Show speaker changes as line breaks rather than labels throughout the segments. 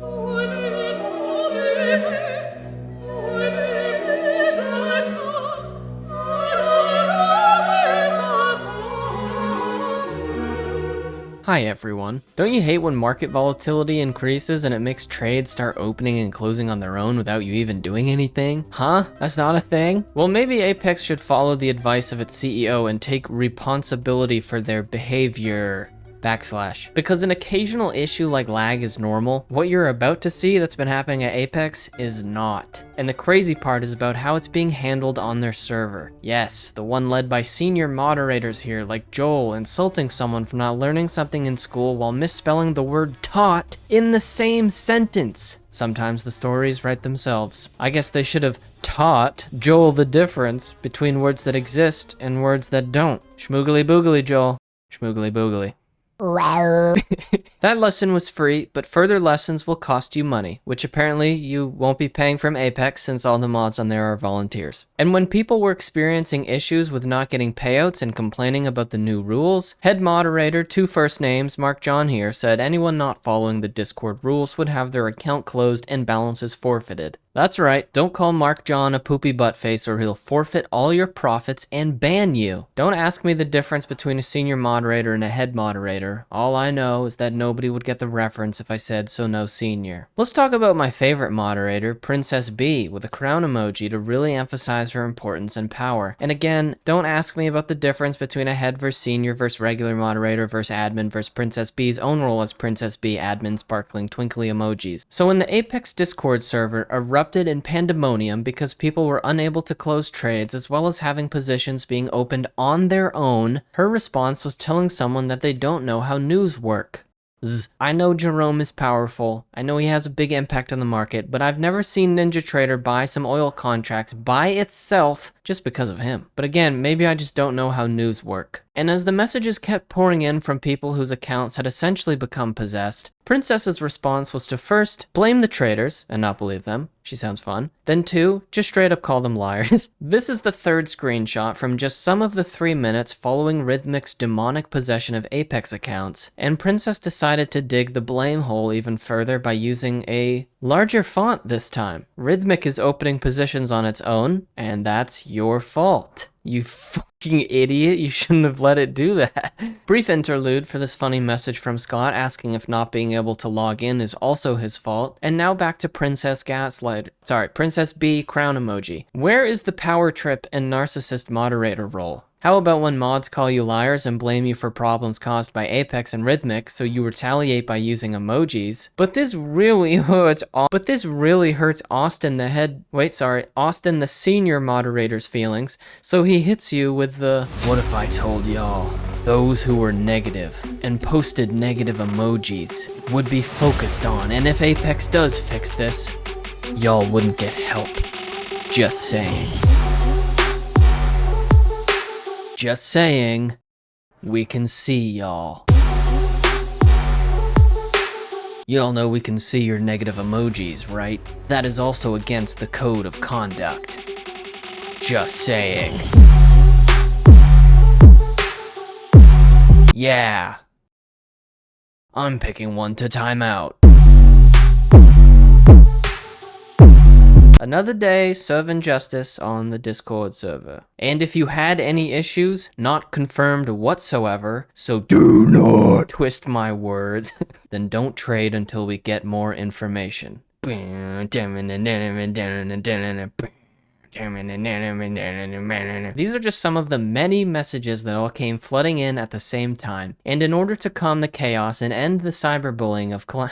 Hi everyone. Don't you hate when market volatility increases and it makes trades start opening and closing on their own without you even doing anything? Huh? That's not a thing? Well, maybe Apex should follow the advice of its CEO and take responsibility for their behavior. Because an occasional issue like lag is normal, what you're about to see that's been happening at Apex is not. And the crazy part is about how it's being handled on their server. Yes, the one led by senior moderators here like Joel insulting someone for not learning something in school while misspelling the word taught in the same sentence. Sometimes the stories write themselves. I guess they should have taught Joel the difference between words that exist and words that don't. Schmoogly boogly, Joel. Schmoogly boogly.
Wow.
That lesson was free, but further lessons will cost you money, which apparently you won't be paying from Apex since all the mods on there are volunteers. And when people were experiencing issues with not getting payouts and complaining about the new rules, head moderator, two first names, Mark John here, said anyone not following the Discord rules would have their account closed and balances forfeited. That's right, don't call Mark John a poopy butt face or he'll forfeit all your profits and ban you. Don't ask me the difference between a senior moderator and a head moderator. All I know is that nobody would get the reference if I said so no senior. Let's talk about my favorite moderator, Princess B, with a crown emoji to really emphasize her importance and power. And again, don't ask me about the difference between a head versus senior versus regular moderator versus admin versus Princess B's own role as Princess B admin sparkling twinkly emojis. So when the Apex Discord server erupted in pandemonium because people were unable to close trades as well as having positions being opened on their own, her response was telling someone that they don't know how news work. I know Jerome is powerful, I know he has a big impact on the market, but I've never seen NinjaTrader buy some oil contracts by itself just because of him. But again, maybe I just don't know how news work. And as the messages kept pouring in from people whose accounts had essentially become possessed, Princess's response was to first blame the traders and not believe them. She sounds fun. Then two, just straight up call them liars. This is the third screenshot from just some of the 3 minutes following Rhythmic's demonic possession of Apex accounts, and Princess decided to dig the blame hole even further by using a larger font this time. Rhythmic is opening positions on its own, and that's your fault. You fucking idiot, you shouldn't have let it do that. Brief interlude for this funny message from Scott asking if not being able to log in is also his fault. And now back to Princess B crown emoji. Where is the power trip and narcissist moderator role? How about when mods call you liars and blame you for problems caused by Apex and Rhythmic, so you retaliate by using emojis? But this really hurts Austin the senior moderator's feelings, so he hits you with the, what if I told y'all, those who were negative and posted negative emojis would be focused on, and if Apex does fix this, y'all wouldn't get help. Just saying. Just saying, we can see y'all. Y'all know we can see your negative emojis, right? That is also against the code of conduct. Just saying. Yeah. I'm picking one to time out. Another day serving justice on the Discord server. And if you had any issues, not confirmed whatsoever, so do not twist my words, then don't trade until we get more information. These are just some of the many messages that all came flooding in at the same time. And in order to calm the chaos and end the cyberbullying of clown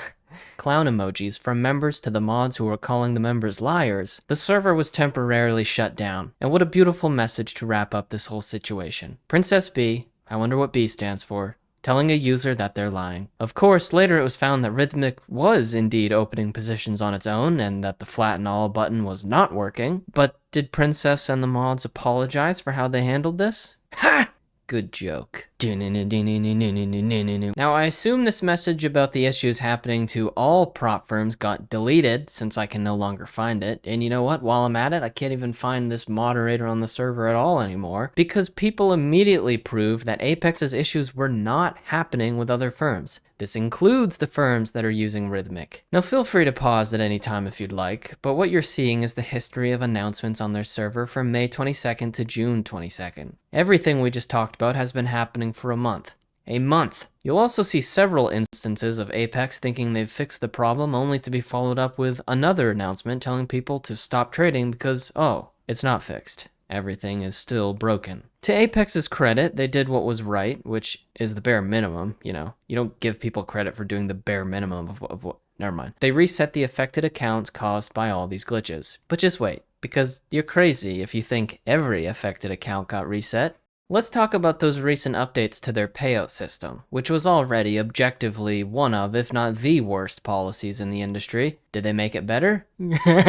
emojis from members to the mods who were calling the members liars, the server was temporarily shut down. And what a beautiful message to wrap up this whole situation. Princess B, I wonder what B stands for, telling a user that they're lying. Of course, later it was found that Rhythmic was indeed opening positions on its own and that the flatten all button was not working. But did Princess and the mods apologize for how they handled this? Ha! Good joke. Now, I assume this message about the issues happening to all prop firms got deleted since I can no longer find it. And you know what? While I'm at it, I can't even find this moderator on the server at all anymore because people immediately proved that Apex's issues were not happening with other firms. This includes the firms that are using Rhythmic. Now, feel free to pause at any time if you'd like, but what you're seeing is the history of announcements on their server from May 22nd to June 22nd. Everything we just talked about has been happening for a month. A month. You'll also see several instances of Apex thinking they've fixed the problem only to be followed up with another announcement telling people to stop trading because, oh, it's not fixed. Everything is still broken. To Apex's credit, they did what was right, which is the bare minimum, you know. You don't give people credit for doing the bare minimum of what... Never mind. They reset the affected accounts caused by all these glitches. But just wait, because you're crazy if you think every affected account got reset. Let's talk about those recent updates to their payout system, which was already objectively one of, if not the worst policies in the industry. Did they make it better?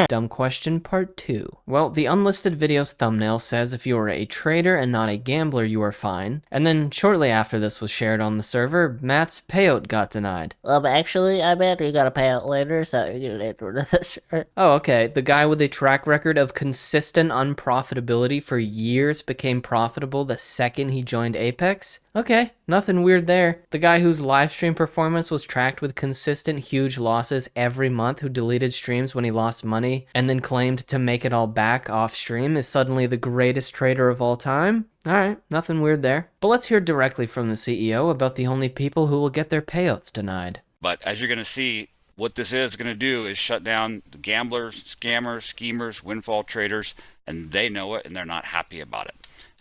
Dumb question part 2. Well, the unlisted video's thumbnail says if you are a trader and not a gambler, you are fine. And then shortly after this was shared on the server, Matt's payout got denied.
Actually, I bet you got a payout later, so you're gonna get rid of this.
Oh, okay. The guy with a track record of consistent unprofitability for years became profitable the second he joined Apex? Okay, nothing weird there. The guy whose live stream performance was tracked with consistent huge losses every month, who deleted streams when he lost money and then claimed to make it all back off stream, is suddenly the greatest trader of all time? Alright, nothing weird there. But let's hear directly from the CEO about the only people who will get their payouts denied.
But as you're going to see, what this is going to do is shut down the gamblers, scammers, schemers, windfall traders, and they know it and they're not happy about it.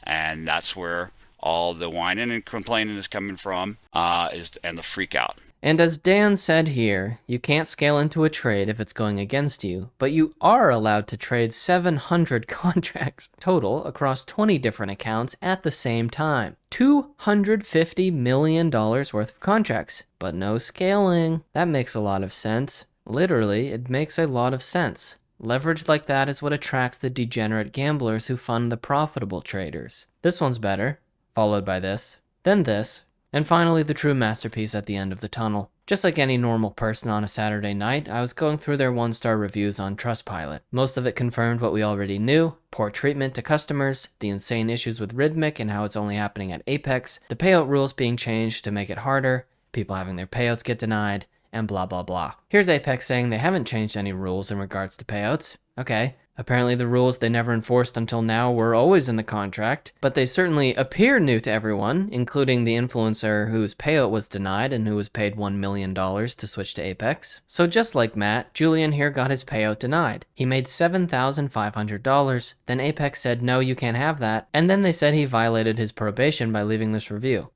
And that's where all the whining and complaining is coming from, and the freak out.
And as Dan said here, you can't scale into a trade if it's going against you, but you are allowed to trade 700 contracts total across 20 different accounts at the same time. $250 million worth of contracts, but no scaling. That makes a lot of sense. Literally, it makes a lot of sense. Leverage like that is what attracts the degenerate gamblers who fund the profitable traders. This one's better, followed by this, then this, and finally the true masterpiece at the end of the tunnel. Just like any normal person on a Saturday night, I was going through their 1-star reviews on Trustpilot. Most of it confirmed what we already knew: poor treatment to customers, the insane issues with Rhythmic and how it's only happening at Apex, the payout rules being changed to make it harder, people having their payouts get denied, and blah blah blah. Here's Apex saying they haven't changed any rules in regards to payouts. Okay, apparently the rules they never enforced until now were always in the contract, but they certainly appear new to everyone, including the influencer whose payout was denied and who was paid $1 million to switch to Apex. So just like Matt, Julian here got his payout denied. He made $7,500, then Apex said no, you can't have that, and then they said he violated his probation by leaving this review.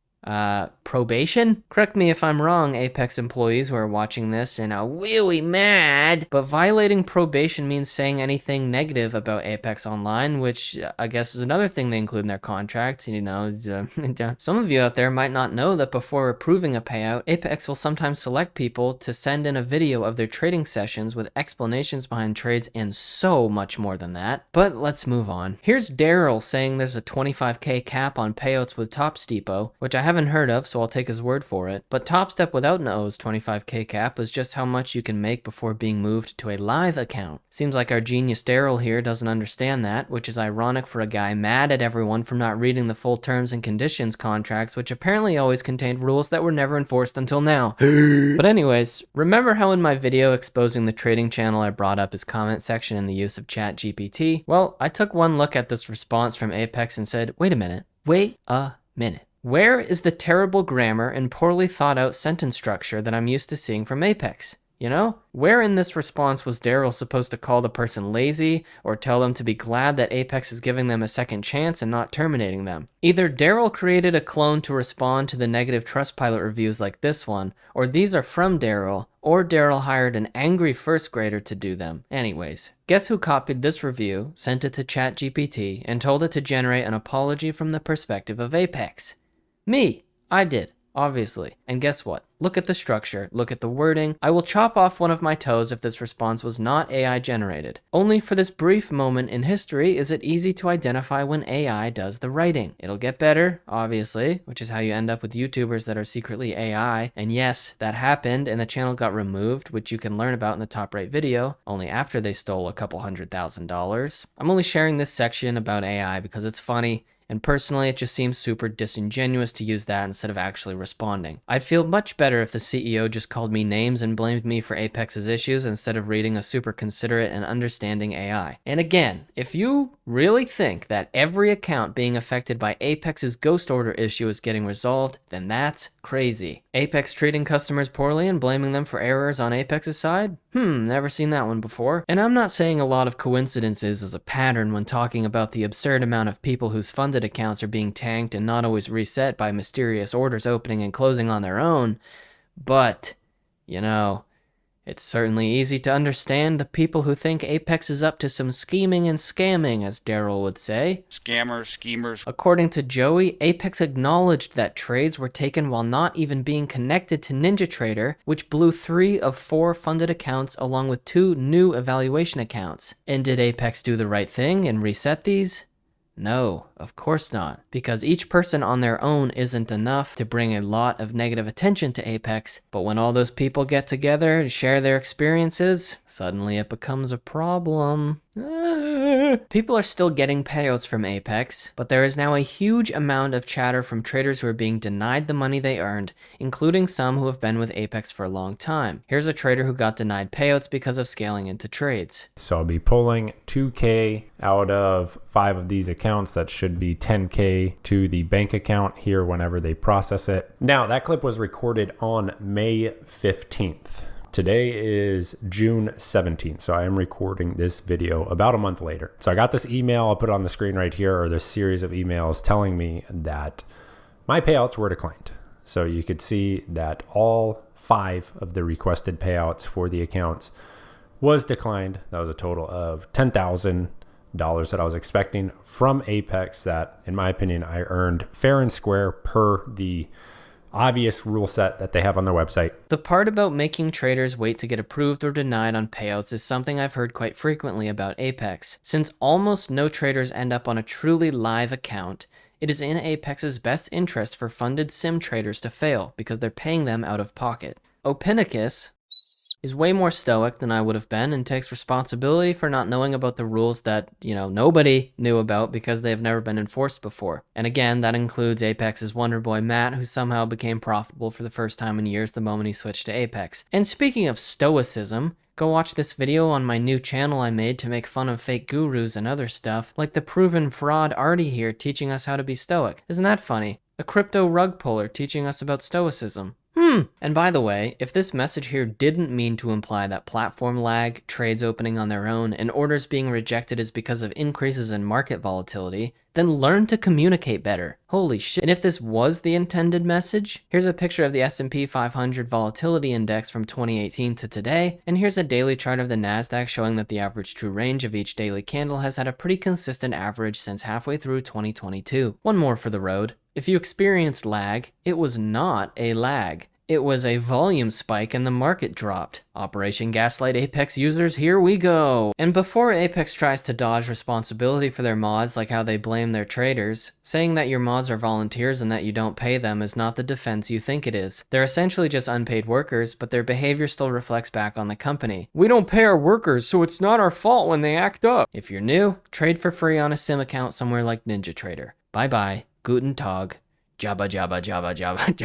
Probation? Correct me if I'm wrong, Apex employees who are watching this and are really mad, but violating probation means saying anything negative about Apex Online, which I guess is another thing they include in their contract. You know, some of you out there might not know that before approving a payout, Apex will sometimes select people to send in a video of their trading sessions with explanations behind trades and so much more than that. But let's move on. Here's Daryl saying there's a 25k cap on payouts with Tops Depot, which I haven't heard of, so I'll take his word for it. But Topstep without an O's 25k cap is just how much you can make before being moved to a live account. Seems like our genius Daryl here doesn't understand that, which is ironic for a guy mad at everyone for not reading the full terms and conditions contracts, which apparently always contained rules that were never enforced until now. But anyways, remember how in my video exposing the trading channel I brought up his comment section and the use of ChatGPT? Well, I took one look at this response from Apex and said, wait a minute. Where is the terrible grammar and poorly thought out sentence structure that I'm used to seeing from Apex? You know? Where in this response was Daryl supposed to call the person lazy or tell them to be glad that Apex is giving them a second chance and not terminating them? Either Daryl created a clone to respond to the negative Trustpilot reviews like this one, or these are from Daryl, or Daryl hired an angry first grader to do them. Anyways, guess who copied this review, sent it to ChatGPT, and told it to generate an apology from the perspective of Apex? Me. I did, obviously. And guess what? Look at the structure, look at the wording. I will chop off one of my toes if this response was not AI generated. Only for this brief moment in history is it easy to identify when AI does the writing. It'll get better, obviously, which is how you end up with YouTubers that are secretly AI. And yes, that happened and the channel got removed, which you can learn about in the top right video, only after they stole a couple $100,000. I'm only sharing this section about AI because it's funny. And personally, it just seems super disingenuous to use that instead of actually responding. I'd feel much better if the CEO just called me names and blamed me for Apex's issues instead of reading a super considerate and understanding AI. And again, if you really think that every account being affected by Apex's ghost order issue is getting resolved, then that's crazy. Apex treating customers poorly and blaming them for errors on Apex's side? Never seen that one before. And I'm not saying a lot of coincidences is a pattern when talking about the absurd amount of people whose funded accounts are being tanked and not always reset by mysterious orders opening and closing on their own. But, you know, it's certainly easy to understand the people who think Apex is up to some scheming and scamming, as Daryl would say.
Scammers, schemers.
According to Joey, Apex acknowledged that trades were taken while not even being connected to NinjaTrader, which blew 3 of 4 funded accounts along with 2 new evaluation accounts. And did Apex do the right thing and reset these? No, of course not, because each person on their own isn't enough to bring a lot of negative attention to Apex, but when all those people get together and share their experiences, suddenly it becomes a problem. People are still getting payouts from Apex, but there is now a huge amount of chatter from traders who are being denied the money they earned, including some who have been with Apex for a long time. Here's a trader who got denied payouts because of scaling into trades.
So I'll be pulling 2K out of 5 of these accounts. That should be 10K to the bank account here whenever they process it. Now, that clip was recorded on May 15th. Today is June 17th, so I am recording this video about a month later. So I got this email, I'll put it on the screen right here, or this series of emails telling me that my payouts were declined. So you could see that all 5 of the requested payouts for the accounts was declined. That was a total of $10,000 that I was expecting from Apex that, in my opinion, I earned fair and square per the obvious rule set that they have on their website.
The part about making traders wait to get approved or denied on payouts is something I've heard quite frequently about Apex. Since almost no traders end up on a truly live account, it is in Apex's best interest for funded sim traders to fail because they're paying them out of pocket. Opinicus is way more stoic than I would have been and takes responsibility for not knowing about the rules that, nobody knew about because they have never been enforced before. And again, that includes Apex's wonder boy Matt, who somehow became profitable for the first time in years the moment he switched to Apex. And speaking of stoicism, go watch this video on my new channel I made to make fun of fake gurus and other stuff, like the proven fraud Artie here teaching us how to be stoic. Isn't that funny? A crypto rug puller teaching us about stoicism. And by the way, if this message here didn't mean to imply that platform lag, trades opening on their own, and orders being rejected is because of increases in market volatility, then learn to communicate better. Holy shit. And if this was the intended message, here's a picture of the S&P 500 volatility index from 2018 to today, and here's a daily chart of the NASDAQ showing that the average true range of each daily candle has had a pretty consistent average since halfway through 2022. One more for the road. If you experienced lag, it was not a lag. It was a volume spike and the market dropped. Operation Gaslight Apex users, here we go. And before Apex tries to dodge responsibility for their mods like how they blame their traders, saying that your mods are volunteers and that you don't pay them is not the defense you think it is. They're essentially just unpaid workers, but their behavior still reflects back on the company. We don't pay our workers, so it's not our fault when they act up. If you're new, trade for free on a sim account somewhere like NinjaTrader. Bye bye, guten Tag, jabba jabba jabba jabba.